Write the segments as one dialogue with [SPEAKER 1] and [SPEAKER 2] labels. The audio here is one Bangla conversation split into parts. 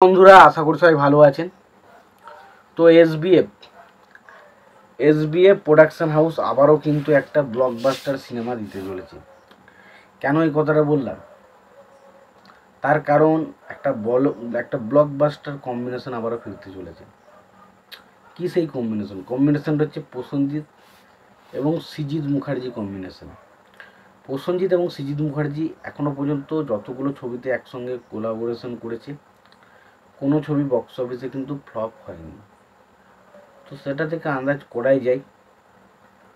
[SPEAKER 1] বন্ধুরা, আশা করি সবাই ভালো আছেন। তো এসবিএফ প্রোডাকশন হাউস আবারও কিন্তু একটা ব্লকবাস্টার সিনেমা দিতে চলেছে। কেন এই কথাটা বললাম? তার কারণ একটা ব্লকবাস্টার কম্বিনেশন আবারও ফিরতে চলেছে। কি সেই কম্বিনেশনটা হচ্ছে প্রসেনজিৎ এবং সৃজিত মুখার্জি কম্বিনেশন। প্রসেনজিৎ এবং সৃজিত মুখার্জি এখনও পর্যন্ত যতগুলো ছবিতে একসঙ্গে কোলাবোরেশন করেছে, কোনো ছবি বক্স অফিসে কিন্তু ফ্লপ হয়নি। তো সেটা থেকে আন্দাজ করাই যায়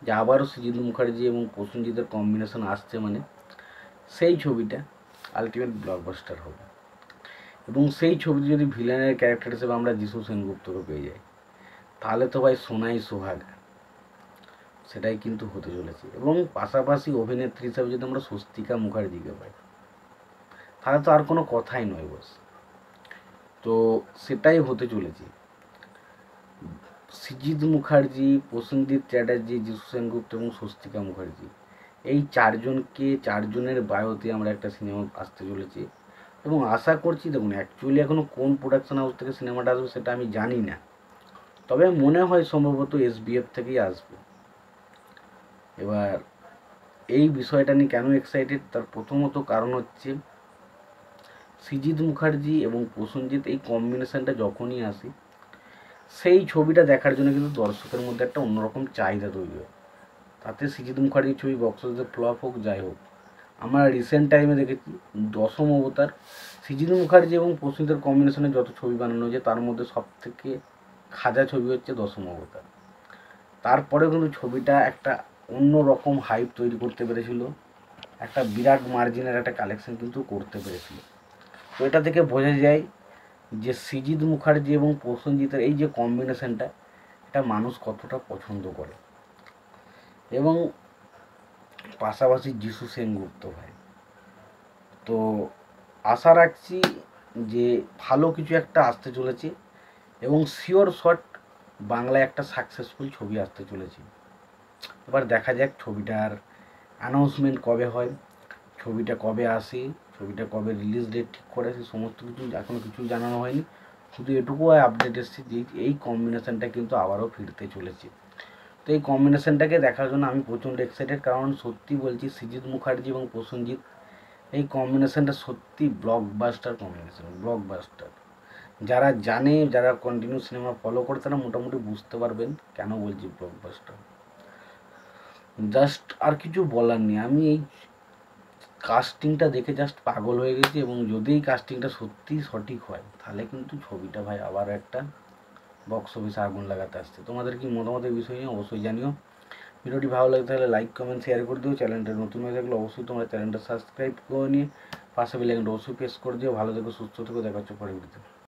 [SPEAKER 1] যে আবারও সৃজিত মুখার্জি এবং প্রসেনজিতের কম্বিনেশন আসছে, মানে সেই ছবিটা আলটিমেট ব্লকবাস্টার হবে। এবং সেই ছবিতে যদি ভিলেনের ক্যারেক্টার হিসেবে আমরা যিশু সেনগুপ্তকে পেয়ে যাই, তাহলে তো ভাই সোনাই সোহাগা, সেটাই কিন্তু হতে চলেছে। এবং পাশাপাশি অভিনেত্রী হিসেবে যদি আমরা স্বস্তিকা মুখার্জিকে পাই, তাহলে তো আর কোনো কথাই নয় বস। তো সেটাই হতে চলেছে। সৃজিত মুখার্জি, প্রসেনজিৎ চ্যাটার্জি, যিশু সেনগুপ্ত এবং স্বস্তিকা মুখার্জি, এই চারজনের বায়োতে আমরা একটা সিনেমা আসতে চলেছে। এবং আশা করছি, দেখুন অ্যাকচুয়ালি এখনও কোন প্রোডাকশন হাউস থেকে সিনেমাটা আসবে সেটা আমি জানি না, তবে মনে হয় সম্ভবত এসবিএফ থেকেই আসবে। এবার এই বিষয়টা নিয়ে কেন এক্সাইটেড, তার প্রথমত কারণ হচ্ছে সৃজিত মুখার্জি এবং প্রসেনজিৎ এই কম্বিনেশনটা যখনই আসে, সেই ছবিটা দেখার জন্য কিন্তু দর্শকের মধ্যে একটা অন্যরকম চাহিদা তৈরি হয়। তাতে সৃজিত মুখার্জির ছবি বক্স অফিসে ফ্লপ হোক যাই হোক, আমরা রিসেন্ট টাইমে দেখেছি দশম অবতার, সৃজিত মুখার্জি এবং প্রসেনজিতের কম্বিনেশনে যত ছবি বানানো হয়েছে তার মধ্যে সবথেকে খাজা ছবি হচ্ছে দশম অবতার। তারপরে কিন্তু ছবিটা একটা অন্য রকম হাইপ তৈরি করতে পেরেছিল, একটা বিরাট মার্জিনের একটা কালেকশন কিন্তু করতে পেরেছিল। তো এটা থেকে বোঝা যায় যে সৃজিত মুখার্জি এবং প্রসেনজিতের এই যে কম্বিনেশনটা, এটা মানুষ কতটা পছন্দ করে। এবং পাশাপাশি যিশু সেনগুপ্ত ভাই, তো আশা রাখছি যে ভালো কিছু একটা আসতে চলেছে এবং শিওর শট বাংলায় একটা সাকসেসফুল ছবি আসতে চলেছে। এবার দেখা যাক ছবিটার অ্যানাউন্সমেন্ট কবে হয়, ছবিটা কবে আসে, ছবিটা কবে রিলিজ ডেট ঠিক করে, সে সমস্ত কিছু এখনও কিছু জানানো হয়নি। শুধু এটুকু আপডেট এসেছে যে এই কম্বিনেশনটা কিন্তু আবারও ফিরতে চলেছে। তো এই কম্বিনেশনটাকে দেখার জন্য আমি প্রচণ্ড এক্সাইটেড, কারণ সত্যি বলছি সৃজিত মুখার্জি এবং প্রসেনজিৎ এই কম্বিনেশনটা সত্যি ব্লকবাস্টার কম্বিনেশন, ব্লকবাস্টার। যারা জানে, যারা কন্টিনিউ সিনেমা ফলো করে, তারা মোটামুটি বুঝতে পারবেন কেন বলছি ব্লকবাস্টার। জাস্ট আর কিছু বলার নেই, আমি এই কাস্টিংটা দেখে জাস্ট পাগল হয়ে গেছি। এবং যদি এই কাস্টিংটা সত্যি সঠিক হয়, তাহলে কিন্তু ছবিটা ভাই আবার একটা বক্স অফিসে আগুন লাগাতে আসছে। তোমাদের কি মতামত এই বিষয় নিয়ে অবশ্যই জানিও। ভিডিওটি ভালো লাগে তাহলে লাইক কমেন্ট শেয়ার করে দিও। চ্যানেলটা নতুন হয়ে থাকলে অবশ্যই তোমরা চ্যানেলটা সাবস্ক্রাইব করে নিয়ে পাশে বেল আইকনটা অবশ্যই প্রেস করে দিও। ভালো থেকো, সুস্থ থেকো, দেখা হচ্ছে পরের ভিডিওতে।